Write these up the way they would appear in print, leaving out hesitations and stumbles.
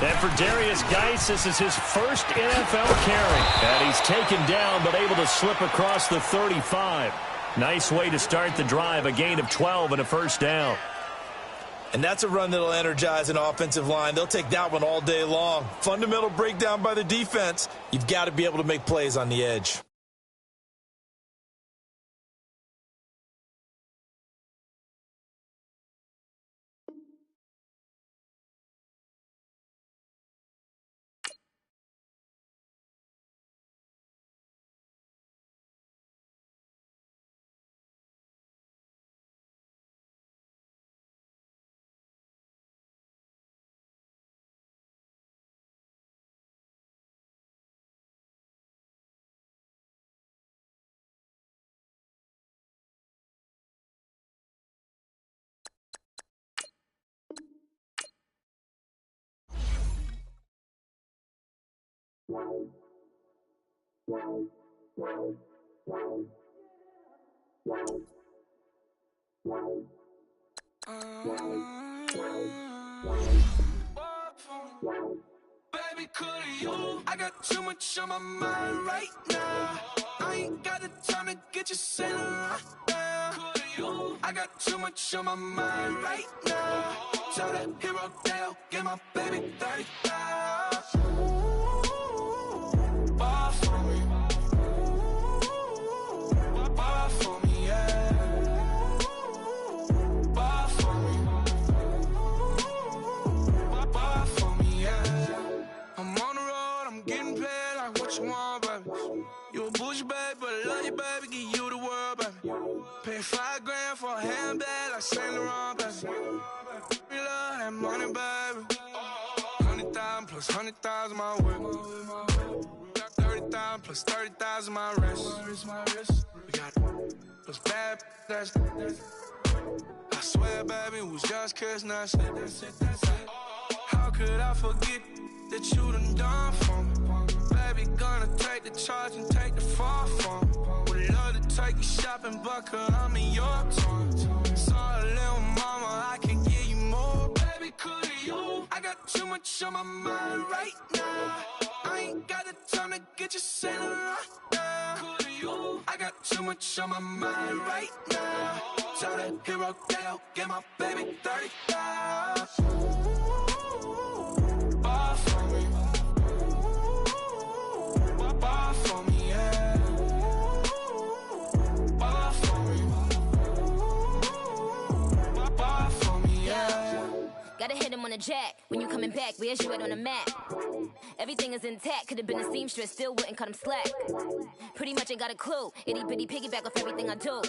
And for Darius Geis, this is his first NFL carry. And he's taken down, but able to slip across the 35. Nice way to start the drive, a gain of 12 and a first down. And that's a run that'll energize an offensive line. They'll take that one all day long. Fundamental breakdown by the defense. You've got to be able to make plays on the edge. Baby, could you? I got too much on my mind right now. I ain't got the time to get you sitting right now. Could you? I got too much on my mind right now. Tell that hero Dale, get my baby 35. Ball for me. Ball for me, yeah. Ball for me. Ball for me, yeah. I'm on the road, I'm getting paid like what you want, baby. You a bougie, baby, but I love you, baby. Give you the world, baby. Pay $5 grand for a handbag like Saint Laurent, baby. We love that money, baby. 100,000 plus 100,000 my work. Got 30,000 plus 30,000 my wrist. We got those bad, that's I swear, baby, it was just kissing us. How could I forget that you done for me? Baby, gonna take the charge and take the fall from me. Would love to take you shopping, but cause I'm in your time. Sorry, little mama, I can give you more. Baby, could you? I got too much on my mind right now. I ain't got the time to get you sitting right now. Could you? I got too much on my mind right now. Tell that hero Dale, get my baby 35. Ball for me. Ball for me, yeah. Ball for me. Ball for me, yeah. Gotta hit him on the jack. When you coming back, where's you at on the map? Everything is intact. Could've been a seamstress, still wouldn't cut him slack. Pretty much ain't got a clue. Itty bitty piggyback off everything I do.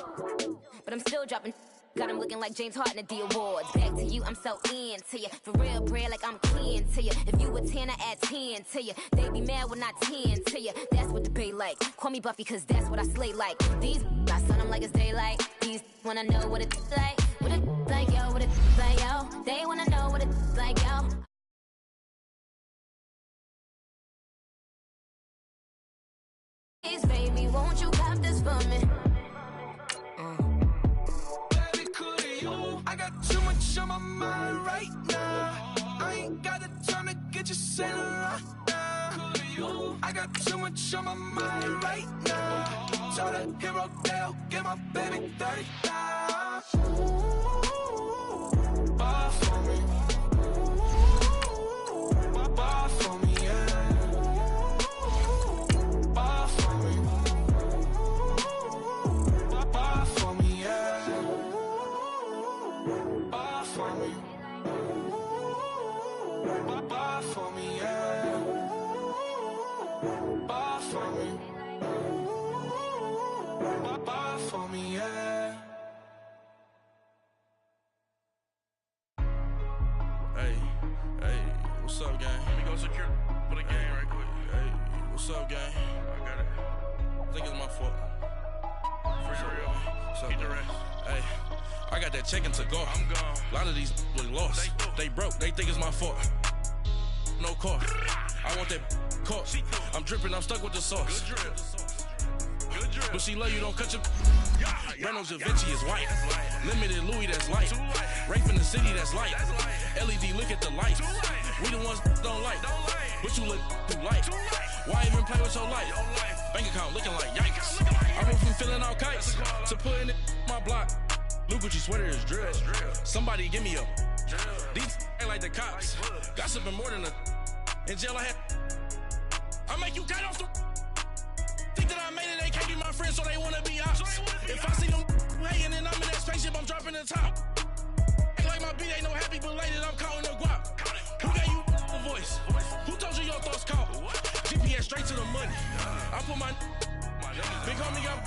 But I'm still dropping. Got him looking like James Harden at the awards. Back to you, I'm so into you. For real, bread, like I'm kin to you. If you a 10, I add 10 to you. They be mad when I 10 to you. That's what the bay like. Call me Buffy, cause that's what I slay like. These, I son them like it's daylight. These wanna know what it's like. What it like, yo, what it like, yo. They wanna know what it's like, yo. Please, baby, won't you pop this for me? I got too much on my mind right now. I ain't got the time to get you sitting right now. I got too much on my mind right now. Tell that hero Dale, get my baby 35. Ball for me. Ball for me, yeah. Ball for me. Ball for me, yeah. Ball for me. Ball for me, yeah. Ball for me. Ball for me, yeah. Hey, what's up, gang? Let me go secure for the game right quick. Hey, what's up, gang? I got it. I think it's my fault. For real. What's up, the rest. Hey, I got that chicken to go. I'm gone. A lot of these look lost. They broke. They think it's my fault. No car. I want that caught. I'm dripping. I'm stuck with the sauce. Good drip. Good drip. But she love you. Don't cut your. Reynolds Da Vinci is white. Limited Louis, that's light. Rape in the city, that's light. LED, look at the light. We the ones don't like. But you look too light. Why even play with your life? Bank account looking like yikes. I went from feeling all kites to putting it in my block. New Gucci sweater is drill. Somebody give me a. These ain't like the cops. Gossiping more than a. In jail I had. I make you cut off the. Think that I made it, they can't be my friends, so they wanna be ops. If I see them hanging and I'm in that spaceship, I'm dropping the top. Ain't like my beat ain't no happy belated, I'm counting the guap. Who gave you the voice? Who told you your thoughts count? GPS straight to the money. I put my big homie got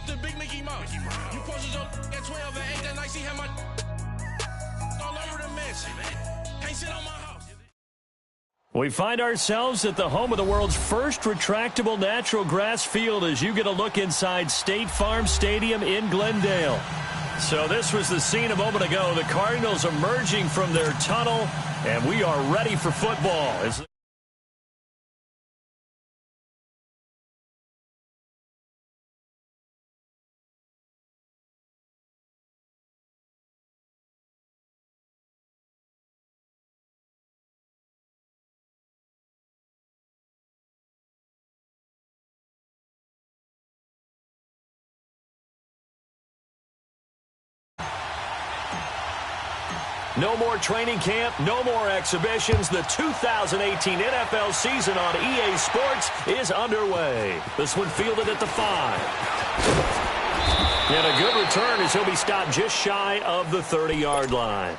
the big Mickey Mouse. You posted your at 12 and 8 that night, she had my all over the mansion. Can't sit on my house. We find ourselves at the home of the world's first retractable natural grass field as you get a look inside State Farm Stadium in Glendale. So this was the scene a moment ago. The Cardinals emerging from their tunnel, and we are ready for football. No more training camp, no more exhibitions. The 2018 NFL season on EA Sports is underway. This one fielded at the 5. And a good return as he'll be stopped just shy of the 30-yard line.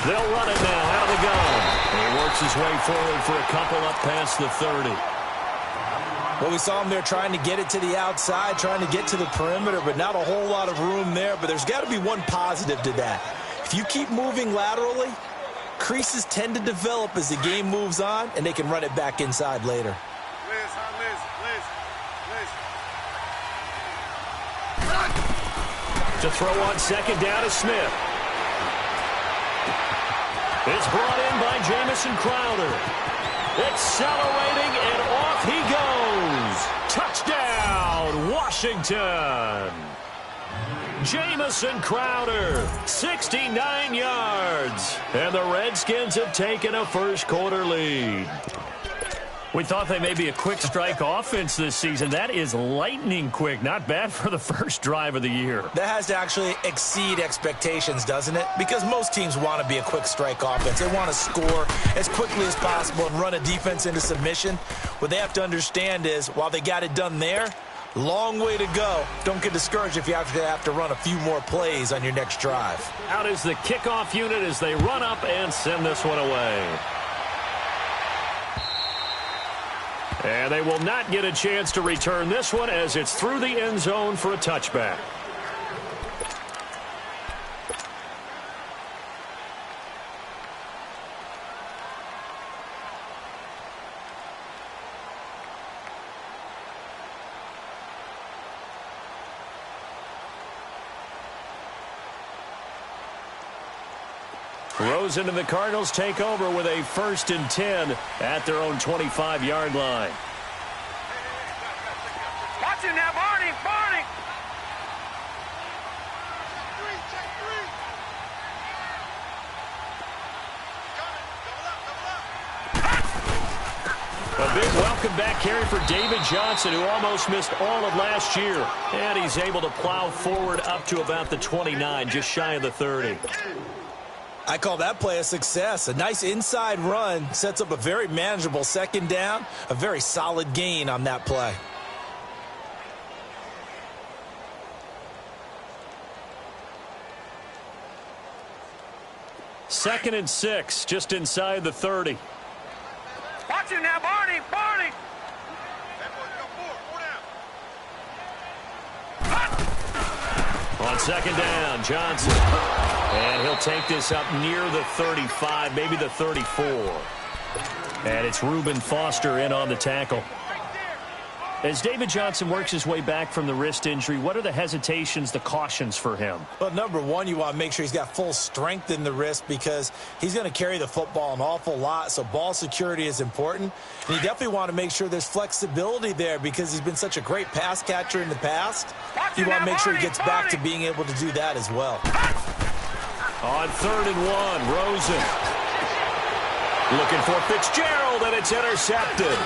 They'll run it now out of the gun. And he works his way forward for a couple up past the 30. Well, we saw him there trying to get it to the outside, trying to get to the perimeter, but not a whole lot of room there. But there's got to be one positive to that. If you keep moving laterally, creases tend to develop as the game moves on, and they can run it back inside later. To throw on second down is Smith. It's brought in by Jamison Crowder. Accelerating, and off he goes. Touchdown, Washington. Jamison Crowder, 69 yards. And the Redskins have taken a first-quarter lead. We thought they may be a quick strike offense this season. That is lightning quick. Not bad for the first drive of the year. That has to actually exceed expectations, doesn't it? Because most teams want to be a quick strike offense. They want to score as quickly as possible and run a defense into submission. What they have to understand is, while they got it done there, long way to go. Don't get discouraged if you have to run a few more plays on your next drive. Out is the kickoff unit as they run up and send this one away. And they will not get a chance to return this one as it's through the end zone for a touchback. Rosen and the Cardinals take over with a 1st and 10 at their own 25-yard line. Watch it now, Barney, Barney! A big welcome back carry for David Johnson, who almost missed all of last year. And he's able to plow forward up to about the 29, just shy of the 30. I call that play a success. A nice inside run sets up a very manageable second down, a very solid gain on that play. Second and 6, just inside the 30. Watch Got you now, Barney! Barney! On second down, Johnson. And he'll take this up near the 35, maybe the 34. And it's Reuben Foster in on the tackle. As David Johnson works his way back from the wrist injury, what are the hesitations, the cautions for him? Well, number one, you want to make sure he's got full strength in the wrist because he's going to carry the football an awful lot, so ball security is important. And you definitely want to make sure there's flexibility there because he's been such a great pass catcher in the past. You want to make sure he gets back to being able to do that as well. On 3rd and 1, Rosen. Looking for Fitzgerald, and it's intercepted.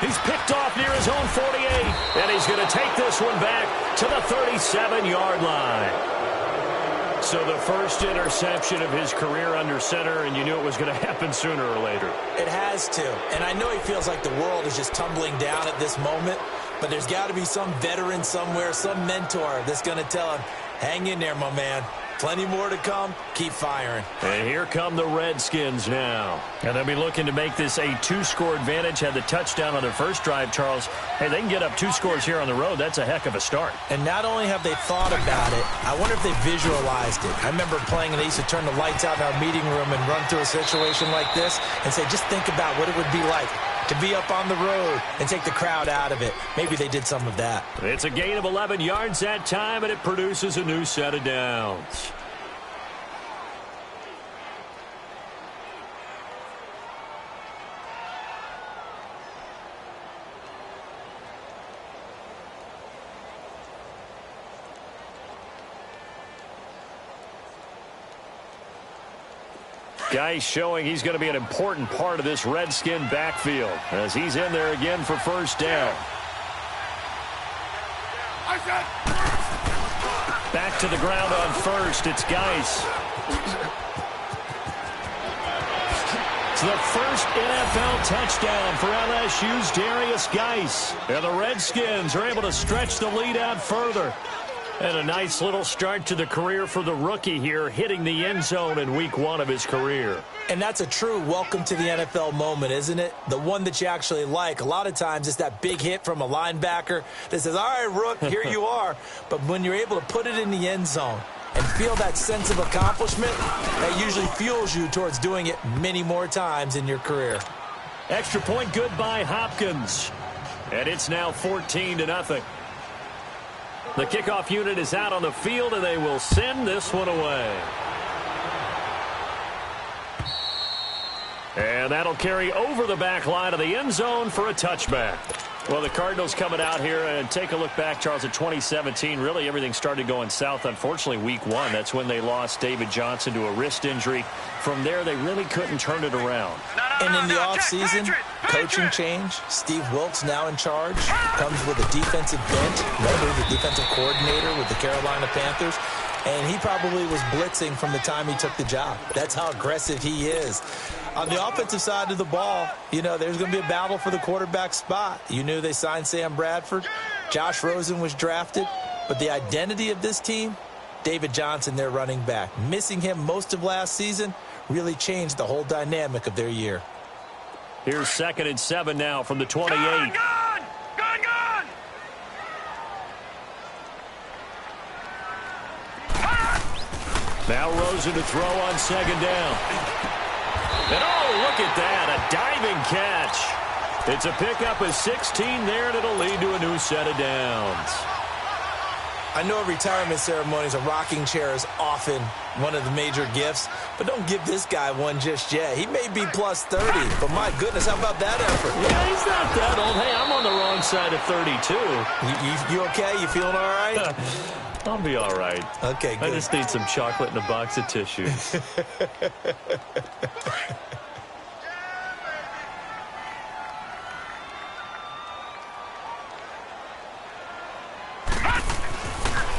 He's picked off near his own 48, and he's going to take this one back to the 37-yard line. So the first interception of his career under center, and you knew it was going to happen sooner or later. It has to, and I know he feels like the world is just tumbling down at this moment, but there's got to be some veteran somewhere, some mentor that's going to tell him, hang in there, my man. Plenty more to come. Keep firing. And here come the Redskins now. And they'll be looking to make this a 2-score advantage. Had the touchdown on their first drive, Charles. Hey, they can get up 2 scores here on the road. That's a heck of a start. And not only have they thought about it, I wonder if they visualized it. I remember playing and they used to turn the lights out in our meeting room and run through a situation like this and say, just think about what it would be like to be up on the road and take the crowd out of it. Maybe they did some of that. It's a gain of 11 yards that time, and it produces a new set of downs. Guys showing he's going to be an important part of this Redskin backfield as he's in there again for first down. Back to the ground on first. It's Geis. It's the first NFL touchdown for LSU's Darius Geis. And the Redskins are able to stretch the lead out further. And a nice little start to the career for the rookie here, hitting the end zone in week 1 of his career. And that's a true welcome to the NFL moment, isn't it? The one that you actually like. A lot of times it's that big hit from a linebacker that says, all right, Rook, here you are. But when you're able to put it in the end zone and feel that sense of accomplishment, that usually fuels you towards doing it many more times in your career. Extra point good by Hopkins. And it's now 14-0. The kickoff unit is out on the field, and they will send this one away. And that'll carry over the back line of the end zone for a touchback. Well, the Cardinals coming out here and take a look back, Charles, at 2017. Really, everything started going south, unfortunately, week 1. That's when they lost David Johnson to a wrist injury. From there, they really couldn't turn it around. And in the offseason, coaching change. Steve Wilkes now in charge. Comes with a defensive bench. Remember, the defensive coordinator with the Carolina Panthers. And he probably was blitzing from the time he took the job. That's how aggressive he is. On the offensive side of the ball, you know, there's going to be a battle for the quarterback spot. You knew they signed Sam Bradford. Josh Rosen was drafted. But the identity of this team, David Johnson, their running back. Missing him most of last season really changed the whole dynamic of their year. Here's 2nd and 7 now from the 28. Gone! Now Rosen to throw on 2nd down. And oh, look at that, a diving catch. It's a pickup of 16 there, and it'll lead to a new set of downs. I know retirement ceremonies, a rocking chair is often one of the major gifts, but don't give this guy one just yet. He may be plus 30, but my goodness, how about that effort? Yeah, he's not that old. Hey, I'm on the wrong side of 32. You okay? You feeling all right? I'll be all right. Okay, good. I just need some chocolate and a box of tissues.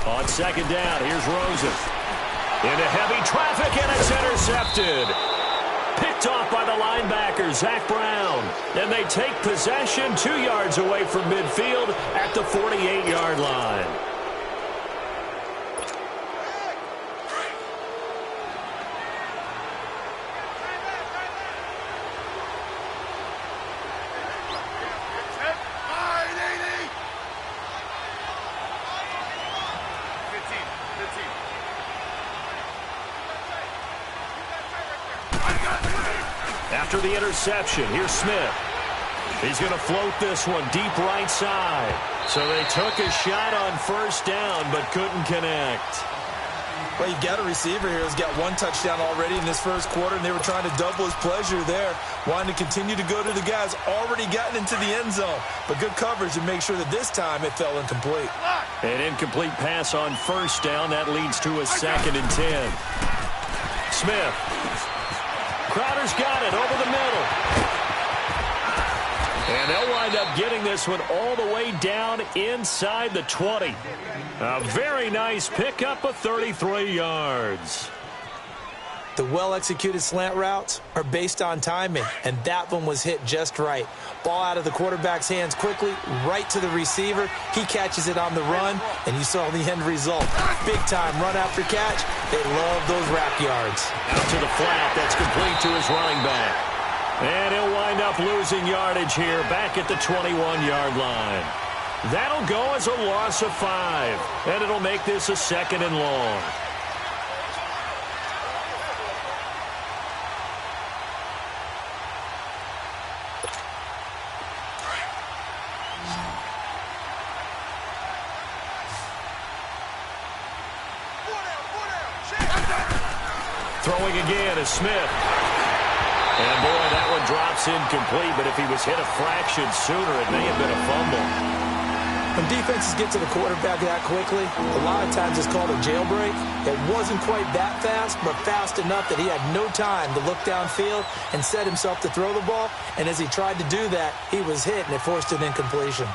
On 2nd down, here's Rosen. Into heavy traffic, and it's intercepted. Picked off by the linebacker, Zach Brown. And they take possession 2 yards away from midfield at the 48-yard line. After the interception, here's Smith. He's going to float this one deep right side. So they took a shot on first down, but couldn't connect. Well, you got a receiver here who's got one touchdown already in this first quarter, and they were trying to double his pleasure there, wanting to continue to go to the guys already gotten into the end zone. But good coverage to make sure that this time it fell incomplete. An incomplete pass on first down. That leads to a 2nd and 10. Smith. Crowder's got it over the middle. And they'll wind up getting this one all the way down inside the 20. A very nice pickup of 33 yards. The well-executed slant routes are based on timing, and that one was hit just right. Ball out of the quarterback's hands quickly, right to the receiver. He catches it on the run, and you saw the end result. Big-time run after catch. They love those rack yards. Out to the flat. That's complete to his running back. And he'll wind up losing yardage here back at the 21-yard line. That'll go as a loss of 5, and it'll make this a 2nd and long. Throwing again is Smith. And, boy, that one drops incomplete, but if he was hit a fraction sooner, it may have been a fumble. When defenses get to the quarterback that quickly, a lot of times it's called a jailbreak. It wasn't quite that fast, but fast enough that he had no time to look downfield and set himself to throw the ball. And as he tried to do that, he was hit, and it forced an incompletion.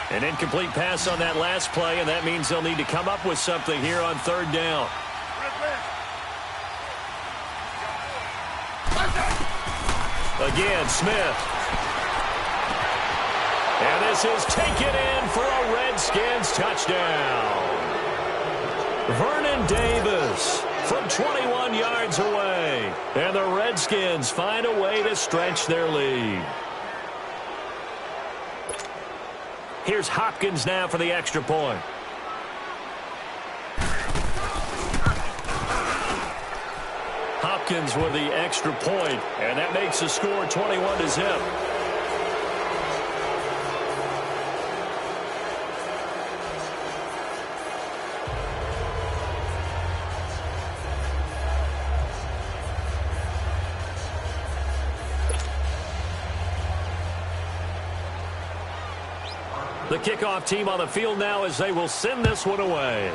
An incomplete pass on that last play, and that means they'll need to come up with something here on 3rd down. Again, Smith. And this is taken in for a Redskins touchdown. Vernon Davis from 21 yards away. And the Redskins find a way to stretch their lead. Here's Hopkins now for the extra point. Hopkins with the extra point, and that makes the score 21-0. The kickoff team on the field now as they will send this one away.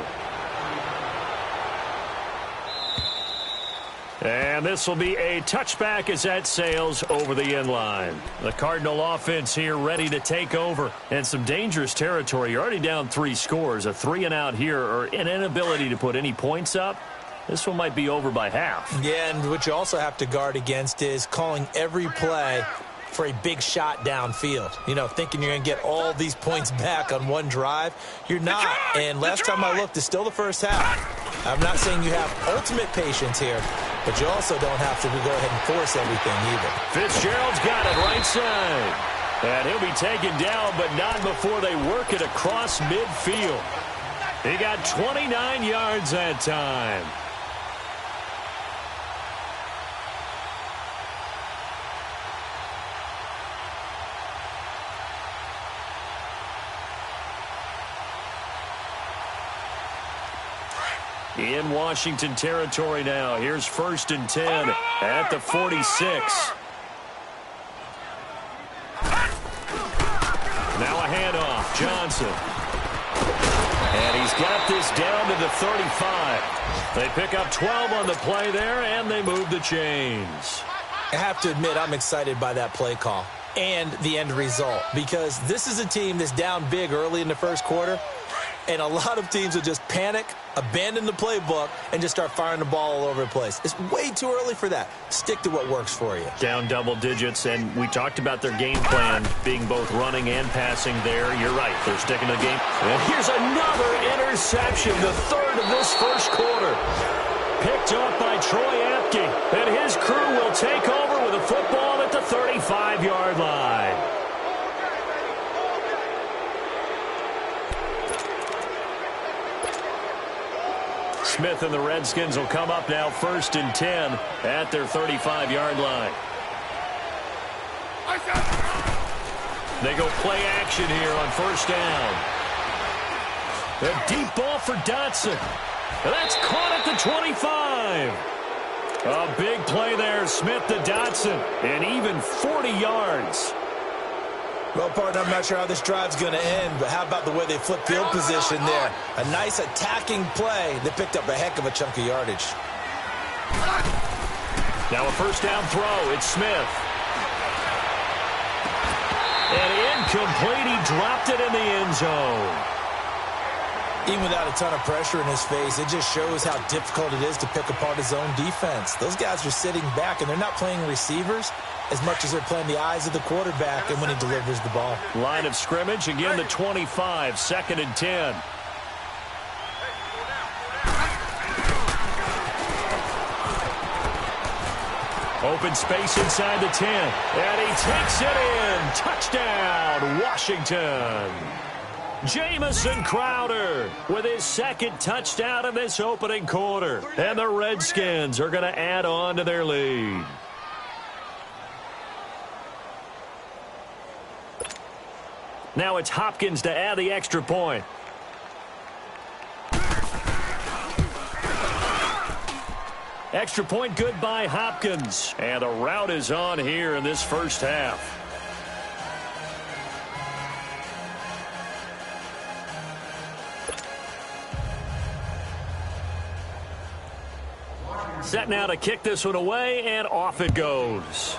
And this will be a touchback as that sails over the end line. The Cardinal offense here ready to take over. And some dangerous territory. You're already down 3 scores. A 3-and-out here or an inability to put any points up. This one might be over by half. Yeah, and what you also have to guard against is calling every play for a big shot downfield. You know, thinking you're going to get all these points back on one drive. You're not. And last time I looked, it's still the first half. I'm not saying you have ultimate patience here, but you also don't have to go ahead and force everything either. Fitzgerald's got it right side. And he'll be taken down, but not before they work it across midfield. He got 29 yards that time. In Washington territory now. Here's 1st and 10 at the 46. Now a handoff. Johnson. And he's got this down to the 35. They pick up 12 on the play there, and they move the chains. I have to admit, I'm excited by that play call and the end result, because this is a team that's down big early in the first quarter, and a lot of teams will just panic, abandon the playbook, and just start firing the ball all over the place. It's way too early for that. Stick to what works for you. Down double digits, and we talked about their game plan being both running and passing there. You're right. They're sticking to the game. And here's another interception, the 3rd of this first quarter. Picked off by Troy Apke, and his crew will take over with a football at the 35-yard line. Smith and the Redskins will come up now 1st and 10 at their 35-yard line. They go play action here on 1st down. A deep ball for Dotson. And that's caught at the 25. A big play there, Smith to Dotson, and even 40 yards. Well, partner, I'm not sure how this drive's going to end, but how about the way they flip field position there? A nice attacking play. They picked up a heck of a chunk of yardage. Now a 1st down throw. It's Smith. And incomplete. He dropped it in the end zone. Even without a ton of pressure in his face, it just shows how difficult it is to pick apart his own defense. Those guys are sitting back, and they're not playing receivers as much as they're playing the eyes of the quarterback and when he delivers the ball. Line of scrimmage, again the 25, 2nd and 10. Open space inside the 10, and he takes it in. Touchdown, Washington. Jamison Crowder with his 2nd touchdown in this opening quarter. And the Redskins are going to add on to their lead. Now it's Hopkins to add the extra point. Extra point good by Hopkins. And the route is on here in this first half. Set now to kick this one away, and off it goes.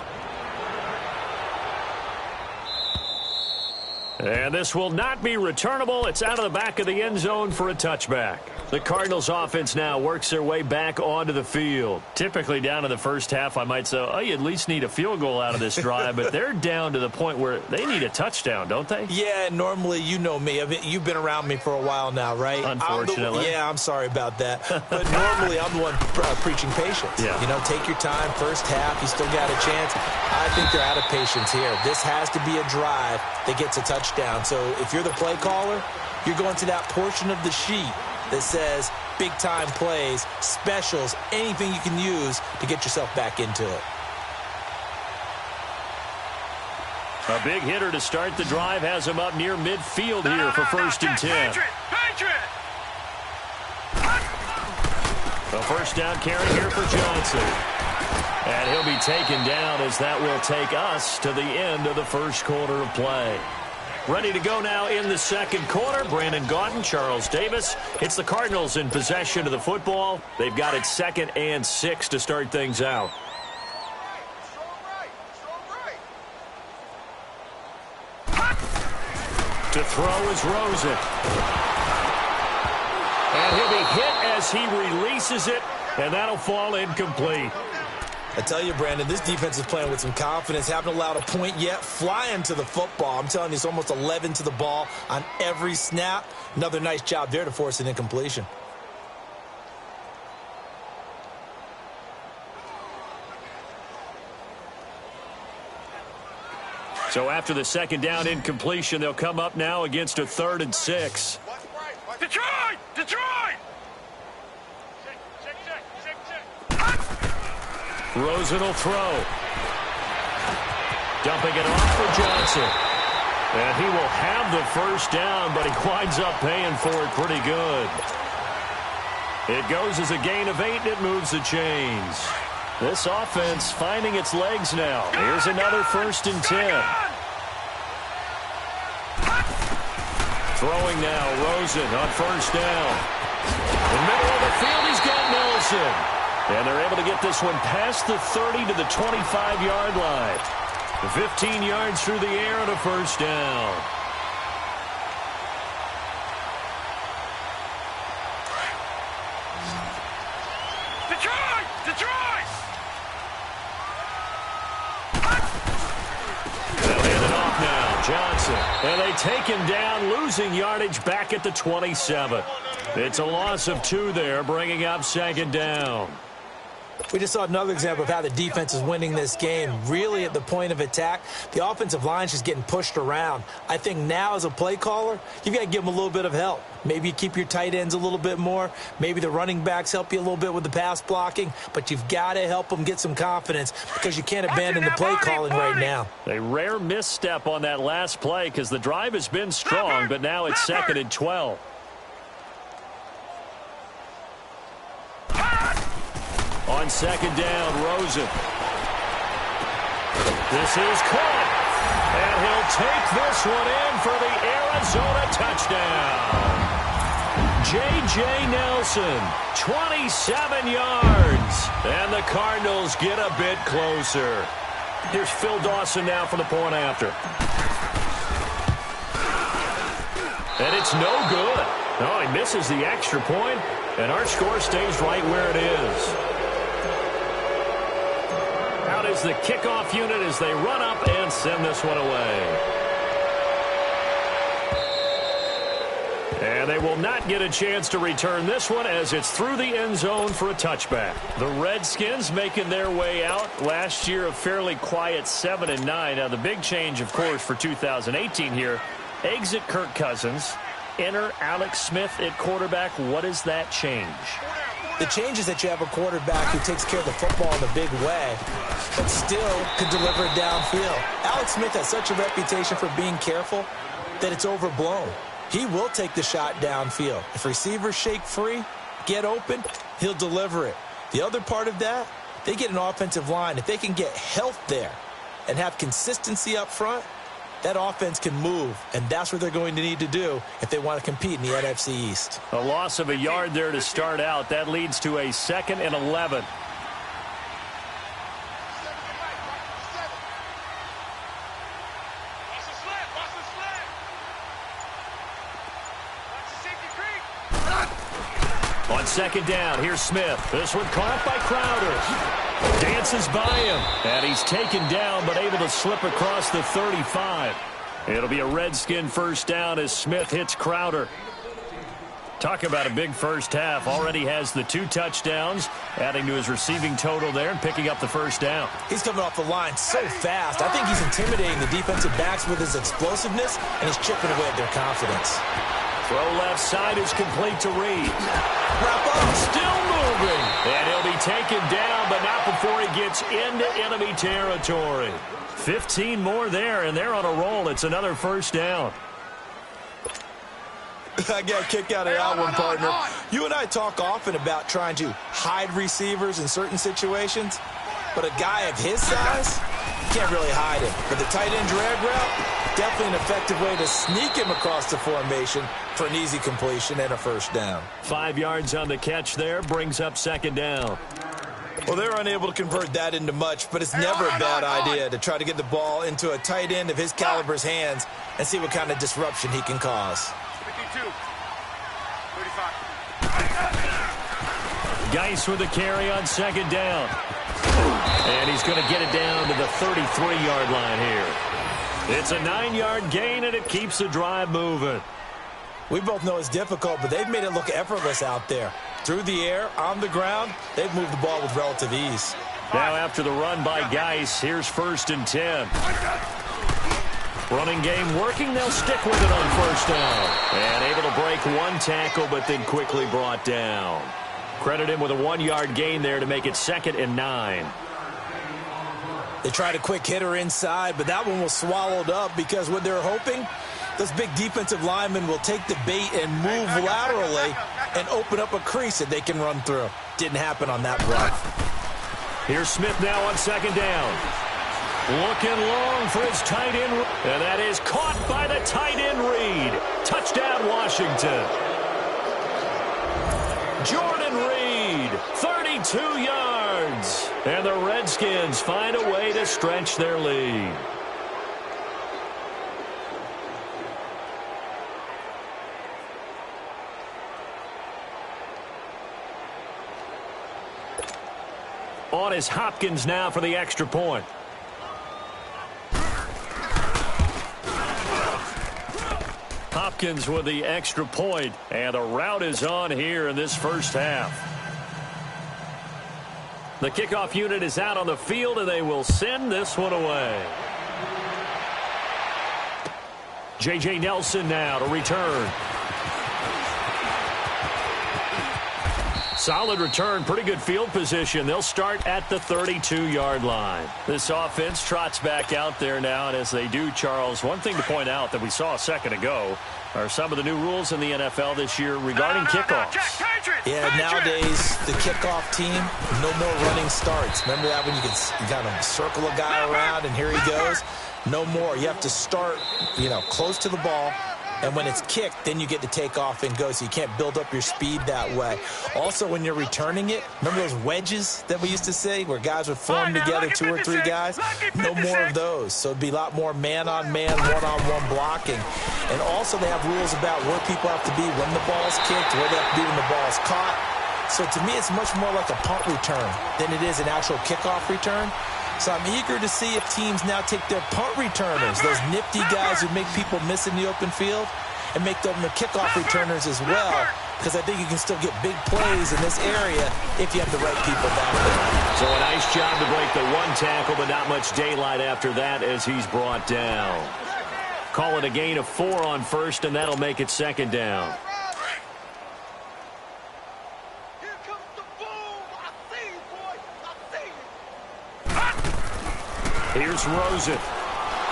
And this will not be returnable. It's out of the back of the end zone for a touchback. The Cardinals offense now works their way back onto the field. Typically down in the first half, I might say, oh, you at least need a field goal out of this drive, but they're down to the point where they need a touchdown, don't they? Yeah, normally, you know me. You've been around me for a while now, right? Unfortunately. I'm sorry about that. But normally, I'm the one preaching patience. Yeah. You know, take your time, first half, you still got a chance. I think they're out of patience here. This has to be a drive that gets a touchdown. So if you're the play caller, you're going to that portion of the sheet that says big-time plays, specials, anything you can use to get yourself back into it. A big hitter to start the drive has him up near midfield here for 1st and 10. A 1st down carry here for Johnson. And he'll be taken down as that will take us to the end of the first quarter of play. Ready to go now in the 2nd quarter. Brandon Gaudin, Charles Davis. It's the Cardinals in possession of the football. They've got it 2nd and 6 to start things out. To throw is Rosen. And he'll be hit as he releases it, and that'll fall incomplete. I tell you, Brandon, this defense is playing with some confidence. Haven't allowed a point yet. Flying to the football. I'm telling you, it's almost 11 to the ball on every snap. Another nice job there to force an incompletion. So after the 2nd down incompletion, they'll come up now against a 3rd and 6. Detroit! Detroit! Rosen will throw. Dumping it off for Johnson. And he will have the 1st down, but he winds up paying for it pretty good. It goes as a gain of 8, and it moves the chains. This offense finding its legs now. Here's another 1st and 10. Throwing now, Rosen on 1st down. In the middle of the field, he's got Nelson. And they're able to get this one past the 30 to the 25-yard line. 15 yards through the air on a 1st down. Detroit! Detroit! They'll hand it off now. Johnson. And they take him down, losing yardage back at the 27. It's a loss of 2 there, bringing up 2nd down. We just saw another example of how the defense is winning this game. Really at the point of attack, the offensive line is just getting pushed around. I think now as a play caller, you've got to give them a little bit of help. Maybe you keep your tight ends a little bit more. Maybe the running backs help you a little bit with the pass blocking. But you've got to help them get some confidence because you can't abandon the play calling right now. A rare misstep on that last play because the drive has been strong, but now it's 2nd and 12. On 2nd down, Rosen. This is caught. And he'll take this one in for the Arizona touchdown. J.J. Nelson, 27 yards. And the Cardinals get a bit closer. Here's Phil Dawson now for the point after. And it's no good. No, he misses the extra point, and our score stays right where it is. Out is the kickoff unit as they run up and send this one away. And they will not get a chance to return this one as it's through the end zone for a touchback. The Redskins making their way out. Last year a fairly quiet 7-9. Now the big change, of course, for 2018 here. Exit Kirk Cousins. Enter Alex Smith at quarterback. What does that change? The change is that you have a quarterback who takes care of the football in a big way, but still could deliver it downfield. Alex Smith has such a reputation for being careful that it's overblown. He will take the shot downfield. If receivers shake free, get open, he'll deliver it. The other part of that, they get an offensive line. If they can get health there and have consistency up front, that offense can move, and that's what they're going to need to do if they want to compete in the NFC East. A loss of a yard there to start out. That leads to a 2nd and 11. On 2nd down, here's Smith. This one caught by Crowder. Dances by him, and he's taken down but able to slip across the 35. It'll be a Redskin first down as Smith hits Crowder. Talk about a big first half. Already has the 2 touchdowns, adding to his receiving total there and picking up the first down. He's coming off the line so fast. I think he's intimidating the defensive backs with his explosiveness, and he's chipping away at their confidence. Throw left side is complete to Reed. Wrap up. Still moving. And he'll be taken down, but not before he gets into enemy territory. 15 more there, and they're on a roll. It's another first down. I got a kick out of that one, partner. You and I talk often about trying to hide receivers in certain situations, but a guy of his size, you can't really hide him. But the tight end drag route, definitely an effective way to sneak him across the formation for an easy completion and a first down. 5 yards on the catch there, brings up 2nd down. Well, they're unable to convert that into much, but it's never a bad idea to try to get the ball into a tight end of his caliber's hands and see what kind of disruption he can cause. 52, 35. Geis with the carry on 2nd down. And he's going to get it down to the 33-yard line here. It's a 9-yard gain, and it keeps the drive moving. We both know it's difficult, but they've made it look effortless out there. Through the air, on the ground, they've moved the ball with relative ease. Now after the run by Geis, here's 1st and 10. Running game working, they'll stick with it on 1st down. And able to break 1 tackle, but then quickly brought down. Credit him with a 1-yard gain there to make it 2nd and 9. They tried a quick hitter inside, but that one was swallowed up because what they're hoping, those big defensive linemen will take the bait and move laterally and open up a crease that they can run through. Didn't happen on that play. Here's Smith now on 2nd down. Looking long for his tight end. And that is caught by the tight end Reed. Touchdown, Washington. Jordan Reed, 32 yards. And the Redskins find a way to stretch their lead. On is Hopkins now for the extra point. Hopkins with the extra point, and the route is on here in this first half. The kickoff unit is out on the field, and they will send this one away. J.J. Nelson now to return. Solid return, pretty good field position. They'll start at the 32-yard line. This offense trots back out there now, and as they do, Charles, one thing to point out that we saw a second ago are some of the new rules in the NFL this year regarding kickoffs. Yeah, nowadays, the kickoff team, no more running starts. Remember that when you kind of circle a guy around and here he goes? No more. You have to start, close to the ball. And when it's kicked, then you get to take off and go, so you can't build up your speed that way. Also, when you're returning it, remember those wedges that we used to say where guys would form together, 2 or 3 guys? No more of those. So it'd be a lot more man-on-man, one-on-one blocking. And also they have rules about where people have to be when the ball's kicked, where they have to be when the ball's caught. So to me, it's much more like a punt return than it is an actual kickoff return. So I'm eager to see if teams now take their punt returners, those nifty guys who make people miss in the open field, and make them the kickoff returners as well, because I think you can still get big plays in this area if you have the right people back there. So a nice job to break the 1 tackle, but not much daylight after that as he's brought down. Call it a gain of 4 on first, and that'll make it 2nd down. Here's Rosen.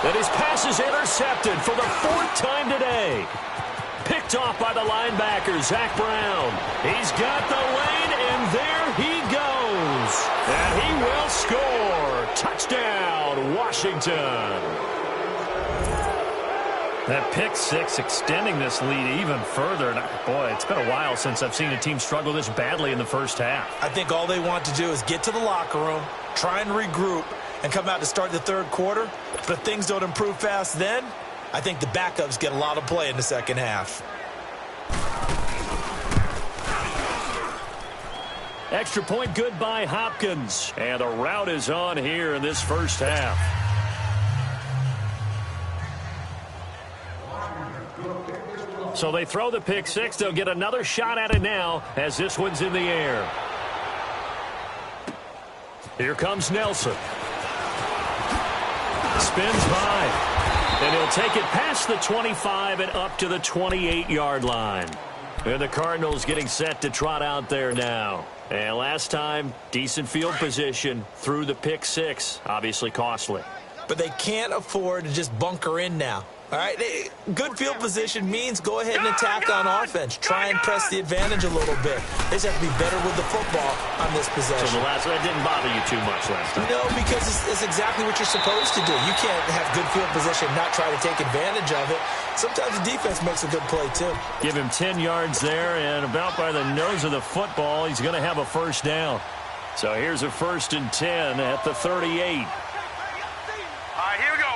And his pass is intercepted for the 4th time today. Picked off by the linebacker, Zach Brown. He's got the lane, and there he goes. And he will score. Touchdown, Washington. That pick 6 extending this lead even further. And boy, it's been a while since I've seen a team struggle this badly in the first half. I think all they want to do is get to the locker room, try and regroup, and come out to start the 3rd quarter. But if things don't improve fast then, I think the backups get a lot of play in the 2nd half. Extra point good by Hopkins. And the route is on here in this first half. So they throw the pick 6. They'll get another shot at it now as this one's in the air. Here comes Nelson. Spins by, and he'll take it past the 25 and up to the 28-yard line. And the Cardinals getting set to trot out there now. And last time, decent field position through the pick 6, obviously costly. But they can't afford to just bunker in now. All right, good field position means go ahead and attack on offense. Try and press the advantage a little bit. They just have to be better with the football on this possession. So the last one didn't bother you too much last time? No, because it's exactly what you're supposed to do. You can't have good field position and not try to take advantage of it. Sometimes the defense makes a good play, too. Give him 10 yards there, and about by the nose of the football, he's going to have a first down. So here's a 1st and 10 at the 38. All right, here we go.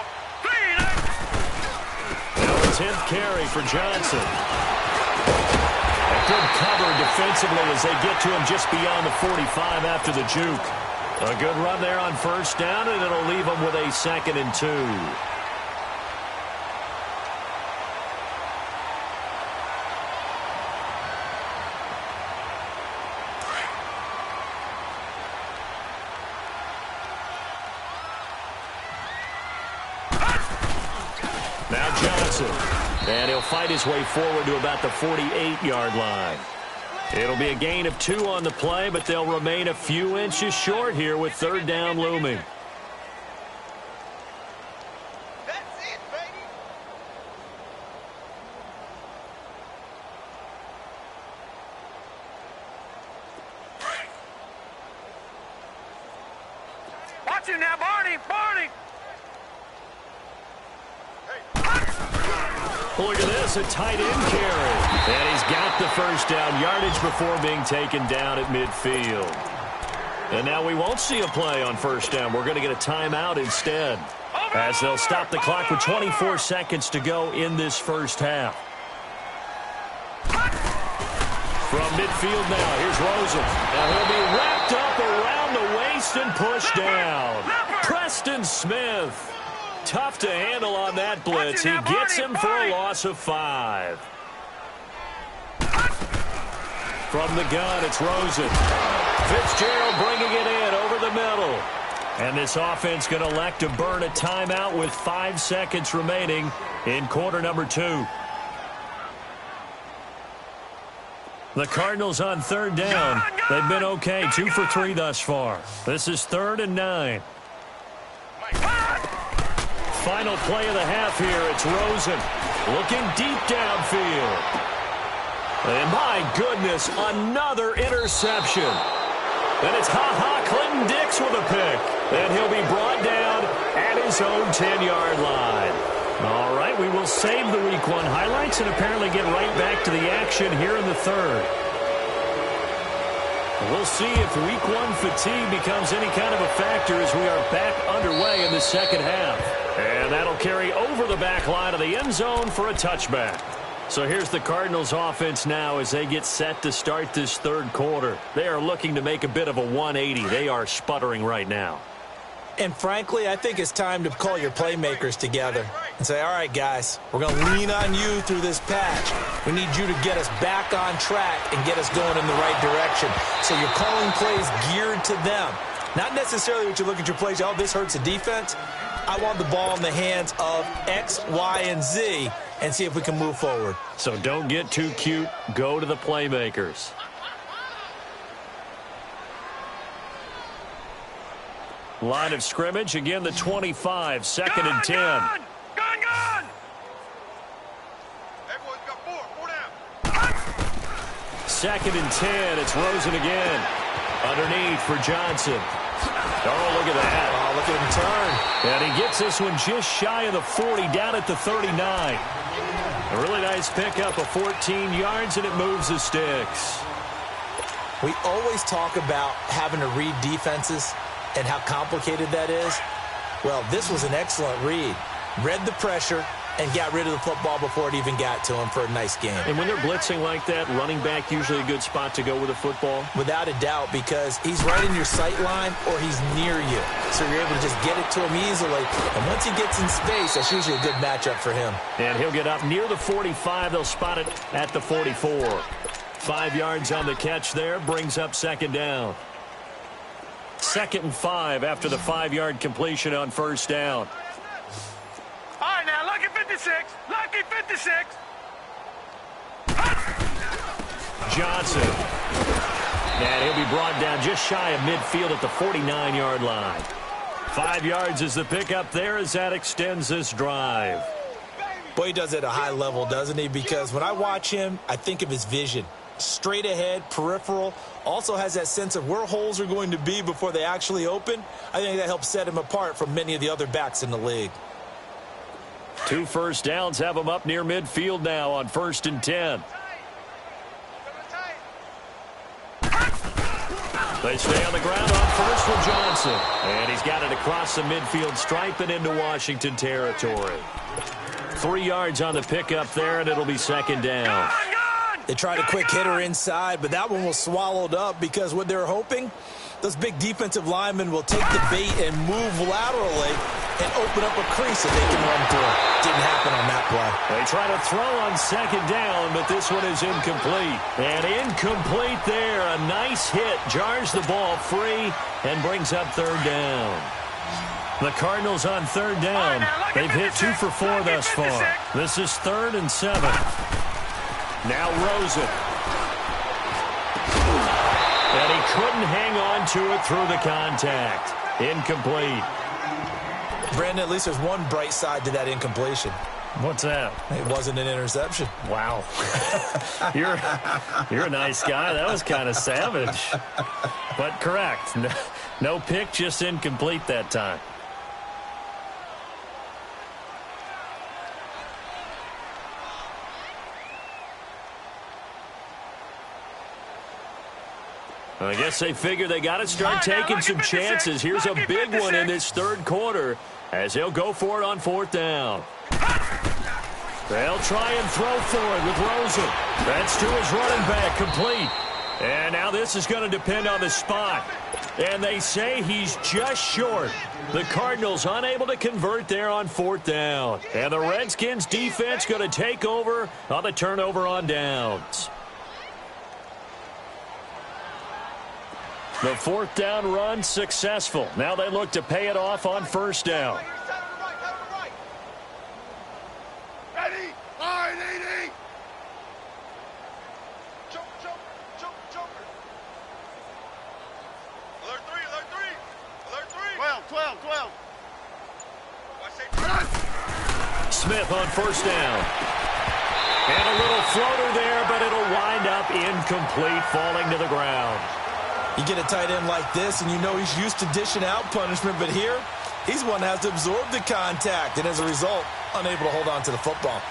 10th carry for Johnson. A good cover defensively as they get to him just beyond the 45 after the juke. A good run there on 1st down, and it'll leave them with a 2nd and 2. And he'll fight his way forward to about the 48-yard line. It'll be a gain of 2 on the play, but they'll remain a few inches short here with 3rd down looming. That's it, baby. Watch him now, Barney. Barney. Look at this, a tight end carry. And he's got the 1st down yardage before being taken down at midfield. And now we won't see a play on 1st down. We're going to get a timeout instead, as they'll stop the clock with 24 seconds to go in this first half. From midfield now, here's Rosen. And he'll be wrapped up around the waist and pushed down. Preston Smith. Tough to handle on that blitz. He gets him for a loss of 5. From the gun, it's Rosen. Fitzgerald bringing it in over And this offense going to elect to burn a timeout with 5 seconds remaining in quarter number 2. The Cardinals on third down. They've been okay, 2 for 3 thus far. This is 3rd and 9. Final play of the half here. It's Rosen looking deep downfield. And my goodness, another interception. And it's Clinton Dix with a pick. And he'll be brought down at his own 10-yard line. All right, we will save the Week 1 highlights and apparently get right back to the action here in the 3rd. We'll see if Week 1 fatigue becomes any kind of a factor as we are back underway in the second half. And that'll carry over the back line of the end zone for a touchback. So here's the Cardinals offense now as they get set to start this 3rd quarter. They are looking to make a bit of a 180. They are sputtering right now. And frankly, I think it's time to call your playmakers together and say, all right, guys, we're going to lean on you through this patch. We need you to get us back on track and get us going in the right direction. So you're calling plays geared to them. Not necessarily what you look at your plays, oh, this hurts the defense. I want the ball in the hands of X, Y, and Z and see if we can move forward. So don't get too cute. Go to the playmakers. Line of scrimmage, again the 25, 2nd and 10. Gun! Everyone's got 4 down. 2nd and 10, it's Rosen again. Underneath for Johnson. Oh, look at that. Oh, look at him turn. And he gets this one just shy of the 40, down at the 39. A really nice pickup of 14 yards, and it moves the sticks. We always talk about having to read defenses and how complicated that is. Well, this was an excellent read. Read the pressure and got rid of the football before it even got to him for a nice game. And when they're blitzing like that, running back usually a good spot to go with a football? Without a doubt, because he's right in your sight line or he's near you. So you're able to just get it to him easily. And once he gets in space, that's usually a good matchup for him. And he'll get up near the 45. They'll spot it at the 44. 5 yards on the catch there, brings up 2nd down. 2nd and 5 after the 5-yard completion on 1st down. All right, now, lucky 56. Lucky 56. Johnson. And he'll be brought down just shy of midfield at the 49-yard line. 5 yards is the pickup there as that extends this drive. Boy, he does it at a high level, doesn't he? Because when I watch him, I think of his vision. Straight ahead, peripheral, also has that sense of where holes are going to be before they actually open. I think that helps set him apart from many of the other backs in the league. 2 first downs have him up near midfield now on 1st and 10. They stay on the ground on 1st with Johnson. And he's got it across the midfield stripe and into Washington territory. 3 yards on the pickup there, and it'll be 2nd down. They tried a quick hitter inside, but that one was swallowed up because what they're hoping, those big defensive linemen will take the bait and move laterally and open up a crease that they can run through. Didn't happen on that play. They try to throw on 2nd down, but this one is incomplete. And incomplete there. A nice hit. Jars the ball free and brings up 3rd down. The Cardinals on 3rd down. They've hit 2 for 4 thus far. This is 3rd and 7. Now Rosen. And he couldn't hang on to it through the contact. Incomplete. Brandon, at least there's one bright side to that incompletion. What's that? It wasn't an interception. Wow. You're a nice guy. That was kind of savage. But correct. No pick, just incomplete that time. I guess they figure they got to start taking some chances. Here's a big one in this 3rd quarter as they'll go for it on 4th down. They'll try and throw for it with Rosen. That's to his running back, complete. And now this is going to depend on the spot. And they say he's just short. The Cardinals unable to convert there on 4th down. And the Redskins defense going to take over on the turnover on downs. The fourth down run successful. Now they look to pay it off on first down. Ready? Line, AD! Jump. Alert 3. 12. Smith on first down. And a little floater there, but it'll wind up incomplete, falling to the ground. You get a tight end like this, and you know he's used to dishing out punishment, but here, he's one that has to absorb the contact, and as a result, unable to hold on to the football.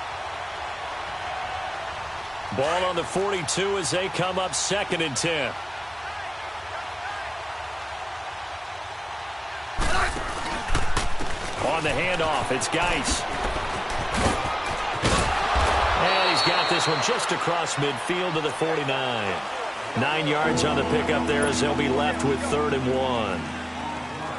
Ball on the 42 as they come up 2nd and 10. On the handoff, it's Geis. And he's got this one just across midfield to the 49. 9 yards on the pickup there as they'll be left with 3rd and 1.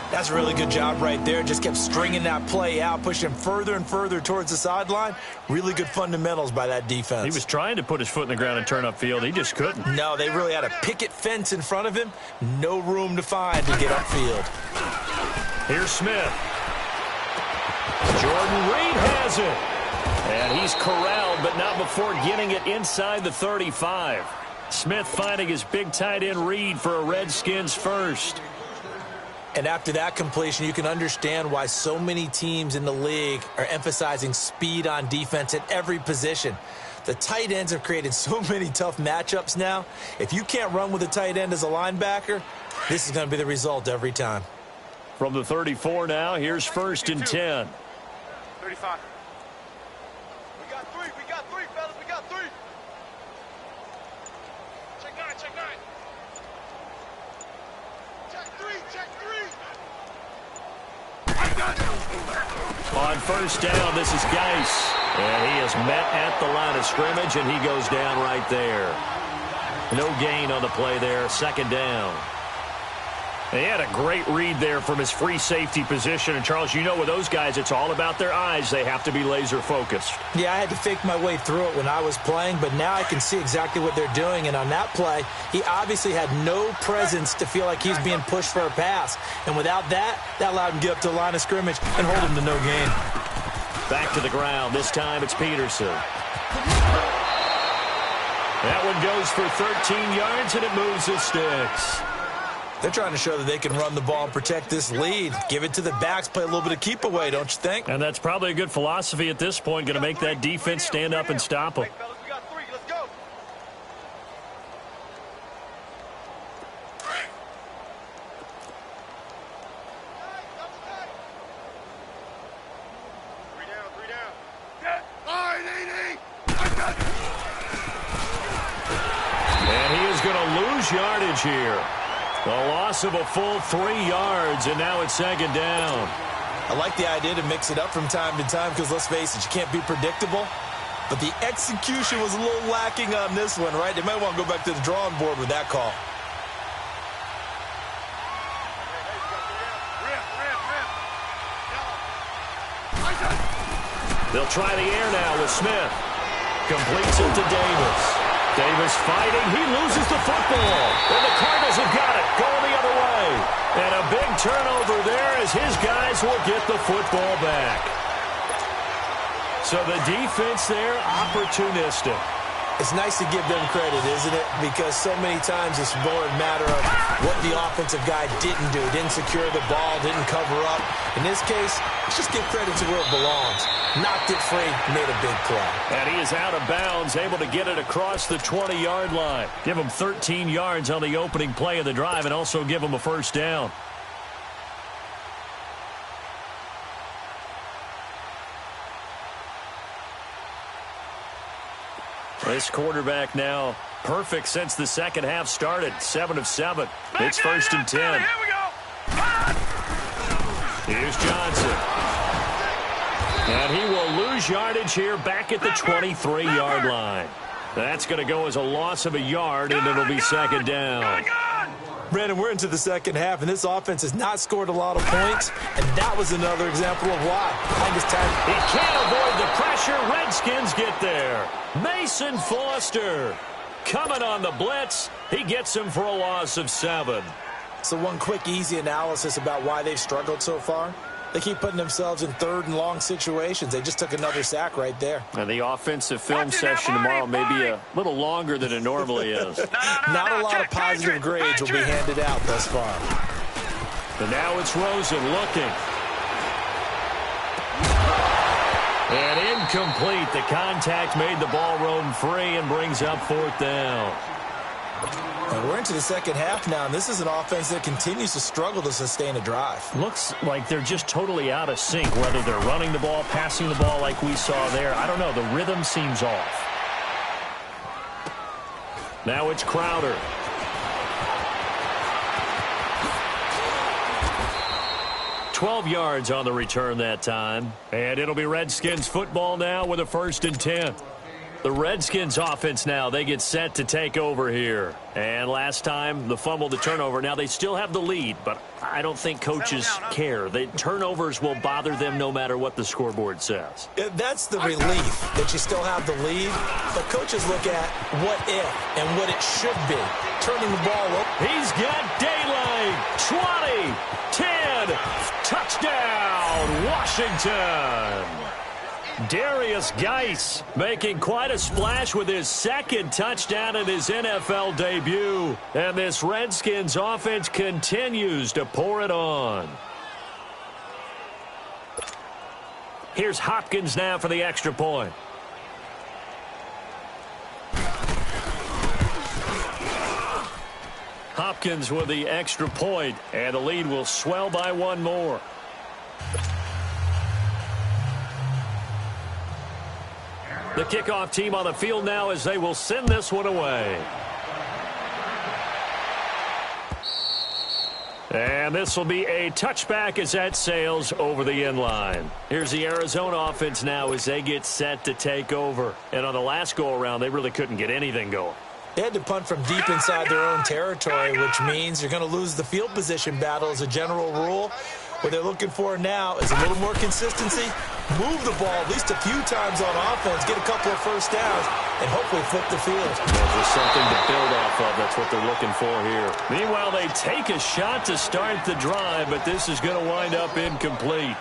That's a really good job right there. Just kept stringing that play out, pushing him further and further towards the sideline. Really good fundamentals by that defense. He was trying to put his foot in the ground and turn upfield. He just couldn't. No, they really had a picket fence in front of him. No room to find to get upfield. Here's Smith. Jordan Reed has it. And he's corralled, but not before getting it inside the 35. Smith finding his big tight end Reed for a Redskins first. And after that completion, you can understand why so many teams in the league are emphasizing speed on defense at every position. The tight ends have created so many tough matchups now. If you can't run with a tight end as a linebacker, this is going to be the result every time. From the 34 now, here's 1st and 10. 35. We got three, fellas. We got three. Check nine. Check three. On first down, this is Geis. And he is met at the line of scrimmage, and he goes down right there. No gain on the play there, 2nd down. He had a great read there from his free safety position. And, Charles, you know with those guys, it's all about their eyes. They have to be laser-focused. Yeah, I had to fake my way through it when I was playing, but now I can see exactly what they're doing. And on that play, he obviously had no presence to feel like he's being pushed for a pass. And without that, that allowed him to get up to the line of scrimmage and hold him to no gain. Back to the ground. This time it's Peterson. That one goes for 13 yards, and it moves the sticks. They're trying to show that they can run the ball and protect this lead. Give it to the backs, play a little bit of keep away, don't you think? And that's probably a good philosophy at this point, going to make that defense stand up and stop them. We got three. Let's go. Three down. Get line, AD. And he is going to lose yardage here. The loss of a full 3 yards, and now it's 2nd down. I like the idea to mix it up from time to time because, let's face it, you can't be predictable. But the execution was a little lacking on this one, right? They might want to go back to the drawing board with that call. They'll try the air now with Smith. Completes it to Davis. Davis fighting. He loses the football. And the Cardinals have got it. Going the other way. And a big turnover there as his guys will get the football back. So the defense there, opportunistic. It's nice to give them credit, isn't it? Because so many times it's more a matter of what the offensive guy didn't do. Didn't secure the ball, didn't cover up. In this case, let's just give credit to where it belongs. Knocked it free, made a big play. And he is out of bounds, able to get it across the 20-yard line. Give him 13 yards on the opening play of the drive and also give him a first down. This quarterback now perfect since the second half started. 7 of 7. It's 1st and 10. Here we go. Here's Johnson. And he will lose yardage here back at the 23-yard line. That's going to go as a loss of a yard, and it'll be 2nd down. Brandon, we're into the second half, and this offense has not scored a lot of points, and that was another example of why. He can't avoid the pressure. Redskins get there. Mason Foster coming on the blitz. He gets him for a loss of 7. So one quick, easy analysis about why they've struggled so far. They keep putting themselves in third and long situations. They just took another sack right there. And the offensive film session tomorrow may be a little longer than it normally is. Not a lot of positive grades will be handed out thus far. And now it's Rosen looking. And incomplete. The contact made the ball roam free and brings up fourth down. And we're into the second half now, and this is an offense that continues to struggle to sustain a drive. Looks like they're just totally out of sync, whether they're running the ball, passing the ball like we saw there. I don't know. The rhythm seems off. Now it's Crowder. $12 yards on the return that time. And it'll be Redskins football now with a 1st and 10. The Redskins offense now, they get set to take over here. And last time, the fumble, the turnover. Now, they still have the lead, but I don't think coaches care. The turnovers will bother them no matter what the scoreboard says. That's the relief that you still have the lead. But coaches look at what if and what it should be. Turning the ball over. He's got daylight. 20, 10, touchdown, Washington. Darius Geis making quite a splash with his 2nd touchdown in his NFL debut. And this Redskins offense continues to pour it on. Here's Hopkins now for the extra point. Hopkins with the extra point, and the lead will swell by one more. The kickoff team on the field now as they will send this one away. And this will be a touchback as that sails over the end line. Here's the Arizona offense now as they get set to take over. And on the last go-around, they really couldn't get anything going. They had to punt from deep inside their own territory, which means you're going to lose the field position battle as a general rule. What they're looking for now is a little more consistency, move the ball at least a few times on offense, get a couple of first downs, and hopefully flip the field. Yeah, just something to build off of. That's what they're looking for here. Meanwhile, they take a shot to start the drive, but this is going to wind up incomplete.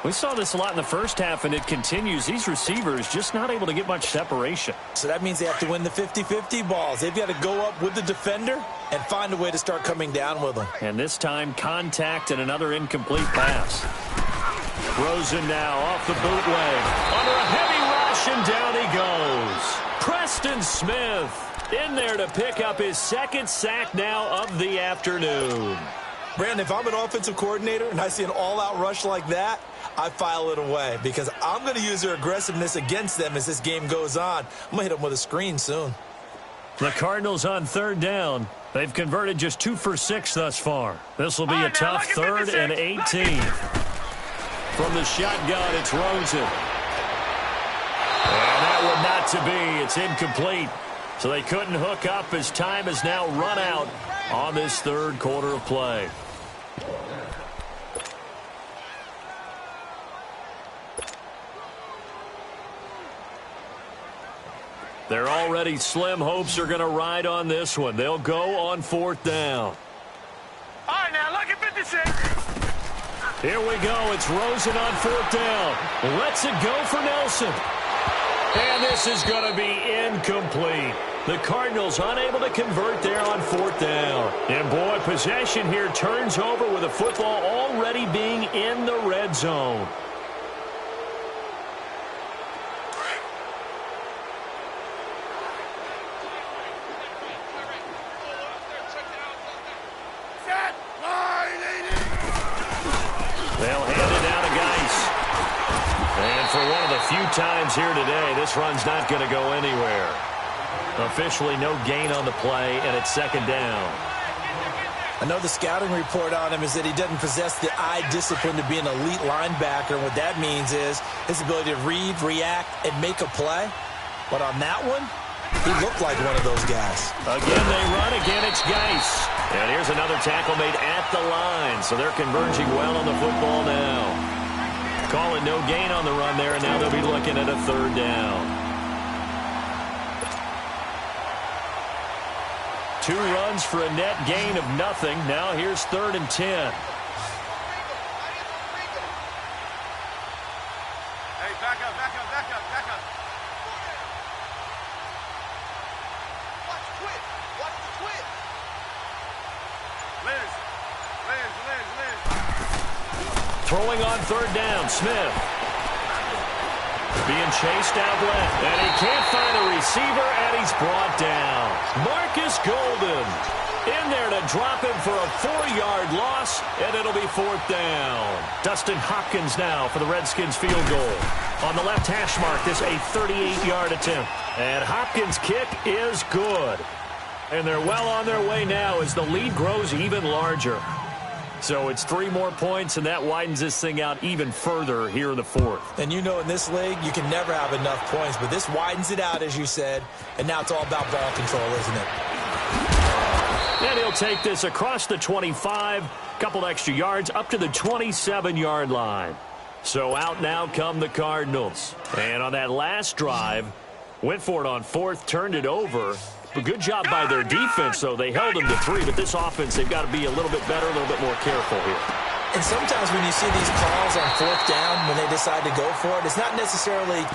We saw this a lot in the first half, and it continues. These receivers just not able to get much separation. So that means they have to win the 50-50 balls. They've got to go up with the defender and find a way to start coming down with them. And this time, contact and another incomplete pass. Rosen now off the bootleg. Under a heavy rush, and down he goes. Preston Smith in there to pick up his 2nd sack now of the afternoon. Brandon, if I'm an offensive coordinator and I see an all-out rush like that, I file it away because I'm going to use their aggressiveness against them as this game goes on. I'm going to hit them with a screen soon. The Cardinals on 3rd down. They've converted just 2 for 6 thus far. This will be a tough 3rd and 18. From the shotgun, it's Rosen. And that one not to be. It's incomplete. So they couldn't hook up as time has now run out on this 3rd quarter of play. They're already slim hopes are going to ride on this one. They'll go on 4th down. All right, now, look at 56. Here we go. It's Rosen on 4th down. Lets it go for Nelson. And this is going to be incomplete. The Cardinals unable to convert there on 4th down. And, boy, possession here turns over with the football already being in the red zone. They'll hand it down to Geis. And for one of the few times here today, this run's not going to go anywhere. Officially no gain on the play, and it's 2nd down. I know the scouting report on him is that he doesn't possess the eye discipline to be an elite linebacker. What that means is his ability to read, react, and make a play. But on that one, he looked like one of those guys. Again, they run. Again, it's Geis. And here's another tackle made at the line. So they're converging well on the football now. Call it no gain on the run there, and now they'll be looking at a 3rd down. 2 runs for a net gain of nothing. Now here's 3rd and 10. Hey, back up. Watch the twist. Liz. Throwing on 3rd down, Smith. Being chased out left, and he can't find a receiver, and he's brought down. Marcus Golden in there to drop him for a 4-yard loss, and it'll be 4th down. Dustin Hopkins now for the Redskins field goal. On the left hash mark, this a 38-yard attempt. And Hopkins' kick is good. And they're well on their way now as the lead grows even larger. So it's 3 more points, and that widens this thing out even further here in the 4th. And you know in this league, you can never have enough points, but this widens it out, as you said, and now it's all about ball control, isn't it? And he'll take this across the 25, couple extra yards, up to the 27-yard line. So out now come the Cardinals. And on that last drive, went for it on 4th, turned it over. But good job by their defense, though. They held them to 3, but this offense, they've got to be a little bit better, a little bit more careful here. And sometimes when you see these calls on 4th down, when they decide to go for it, it's not necessarily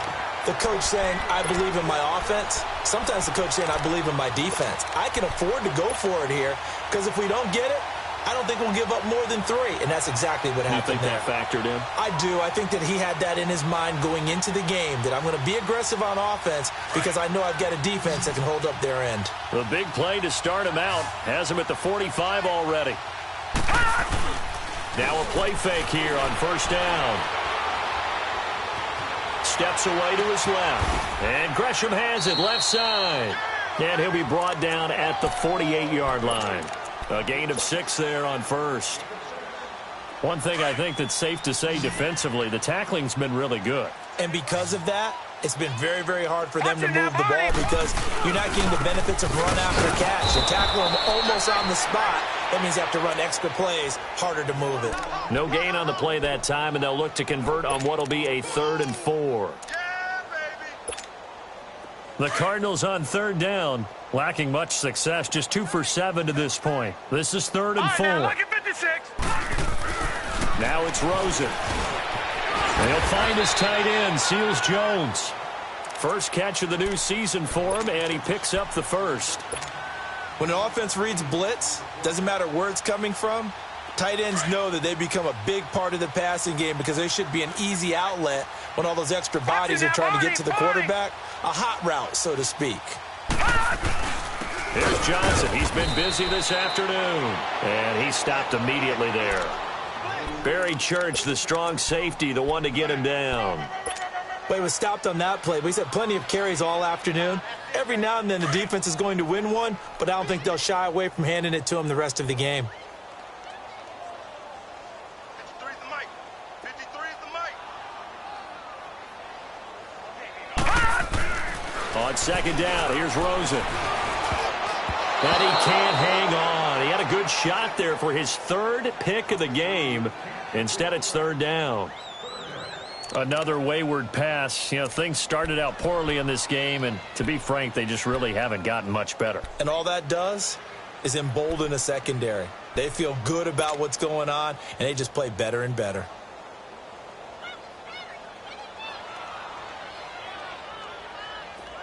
the coach saying, I believe in my offense. Sometimes the coach saying, I believe in my defense. I can afford to go for it here, because if we don't get it, I don't think we'll give up more than 3, and that's exactly what happened there. You think that factored in? I do. I think that he had that in his mind going into the game, that I'm going to be aggressive on offense because I know I've got a defense that can hold up their end. The big play to start him out has him at the 45 already. Now a play fake here on 1st down. Steps away to his left, and Gresham has it left side. And he'll be brought down at the 48-yard line. A gain of 6 there on 1st. One thing I think that's safe to say defensively, the tackling's been really good. And because of that, it's been very, very hard for them to move the ball because you're not getting the benefits of run after catch. You tackle them almost on the spot. That means you have to run extra plays, harder to move it. No gain on the play that time, and they'll look to convert on what'll be a 3rd and 4. The Cardinals on 3rd down, lacking much success, just 2 for 7 to this point. This is 3rd and 4. Now, look at 56. Now it's Rosen. They'll find his tight end, Seals Jones. First catch of the new season for him, and he picks up the 1st. When an offense reads blitz, doesn't matter where it's coming from, tight ends know that they become a big part of the passing game because they should be an easy outlet when all those extra bodies are trying to get to the quarterback. A hot route, so to speak. Here's Johnson. He's been busy this afternoon, and he stopped immediately there. Barry Church, the strong safety, the one to get him down. Well, he was stopped on that play, but he's had plenty of carries all afternoon. Every now and then the defense is going to win one, but I don't think they'll shy away from handing it to him the rest of the game. 53 is the mic. 53 is the mic. On 2nd down, here's Rosen. And he can't hang on. He had a good shot there for his 3rd pick of the game. Instead, it's 3rd down. Another wayward pass. You know, things started out poorly in this game, and to be frank, they just really haven't gotten much better. And all that does is embolden a secondary. They feel good about what's going on, and they just play better and better.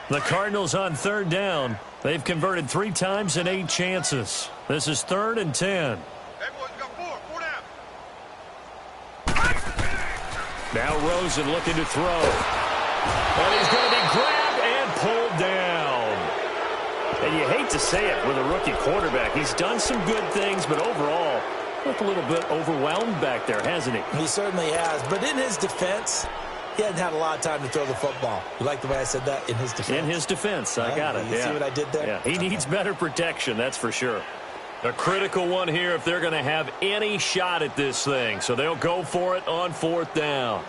The Cardinals on 3rd down. They've converted 3 times in 8 chances. This is 3rd and 10. Now Rosen looking to throw. And he's going to be grabbed and pulled down. And you hate to say it with a rookie quarterback. He's done some good things, but overall, looked a little bit overwhelmed back there, hasn't he? He certainly has. But in his defense, he hasn't had a lot of time to throw the football. You like the way I said that? In his defense? In his defense. I got it. You see what I did there? Yeah, he needs better protection, that's for sure. A critical one here if they're going to have any shot at this thing. So they'll go for it on 4th down.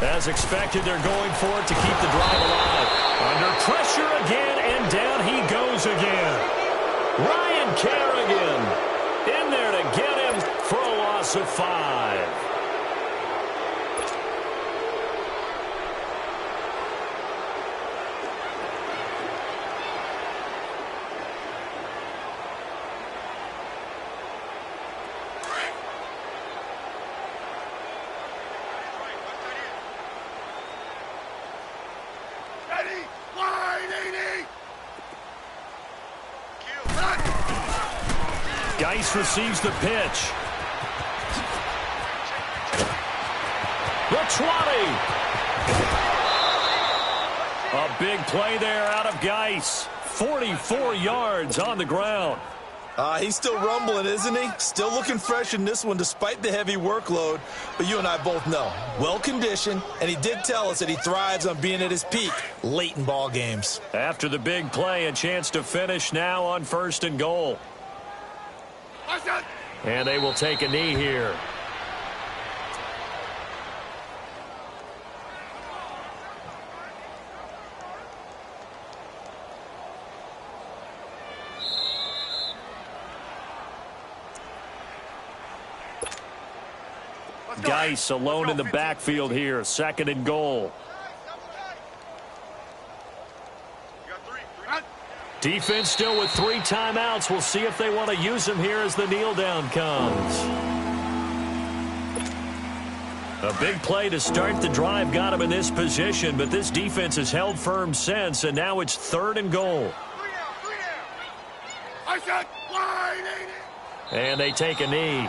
As expected, they're going for it to keep the drive alive. Under pressure again, and down he goes again. Ryan Kerrigan in there to get him for a loss of 5. Geis receives the pitch. The 20. A big play there out of Geis. 44 yards on the ground. He's still rumbling, isn't he? Still looking fresh in this one despite the heavy workload. But you and I both know, well-conditioned, and he did tell us that he thrives on being at his peak late in ball games. After the big play, a chance to finish now on 1st and goal. And they will take a knee here. Geis alone in the backfield here. 2nd and goal. Defense still with 3 timeouts. We'll see if they want to use them here as the kneel down comes. A big play to start the drive got him in this position, but this defense has held firm since, and now it's 3rd and goal. And they take a knee.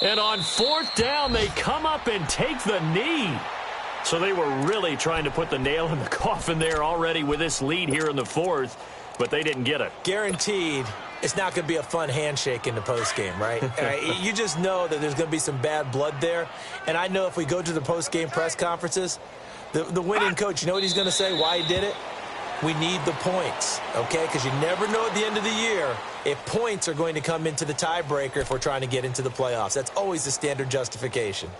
And on 4th down, they come up and take the knee. So they were really trying to put the nail in the coffin there already with this lead here in the 4th, but they didn't get it. Guaranteed it's not going to be a fun handshake in the postgame, right? You just know that there's going to be some bad blood there. And I know if we go to the postgame press conferences, the winning coach, you know what he's going to say, why he did it? We need the points, okay? Because you never know at the end of the year if points are going to come into the tiebreaker if we're trying to get into the playoffs. That's always the standard justification.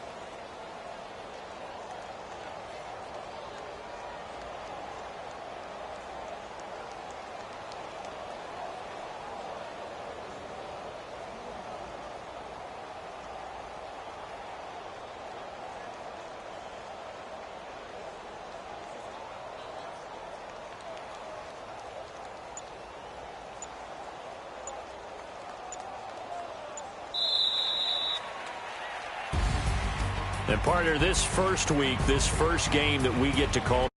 And partner, this first week, this first game that we get to call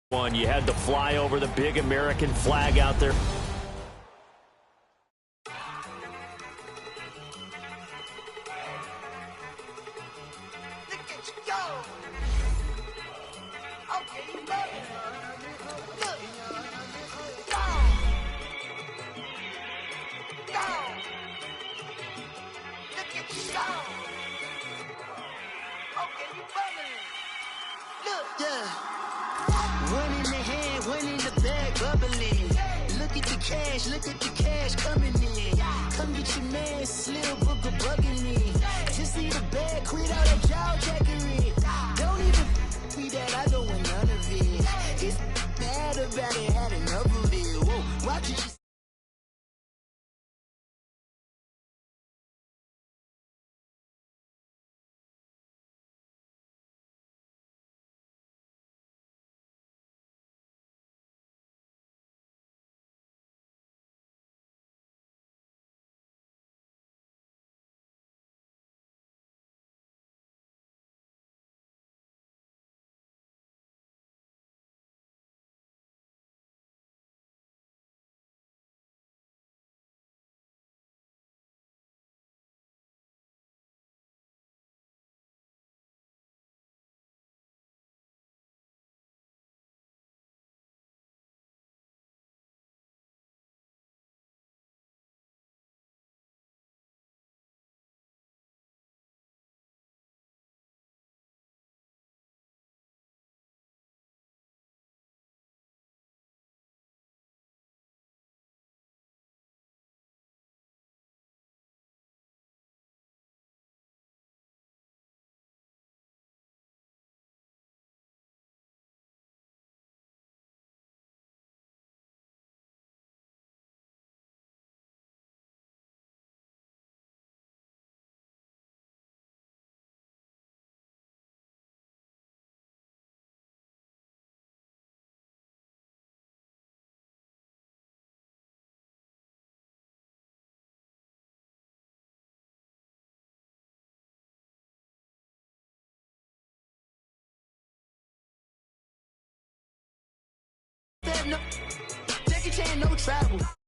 one, you had to fly over the big American flag out there. Look at the cash coming in. Come get your man, Slim Booker bugging me. Just see the bag, quit all that jaw jackery. Don't even be that, I don't want none of it. It's bad about it, had enough of it. Whoa, watch it. Jackie Chan, no travel.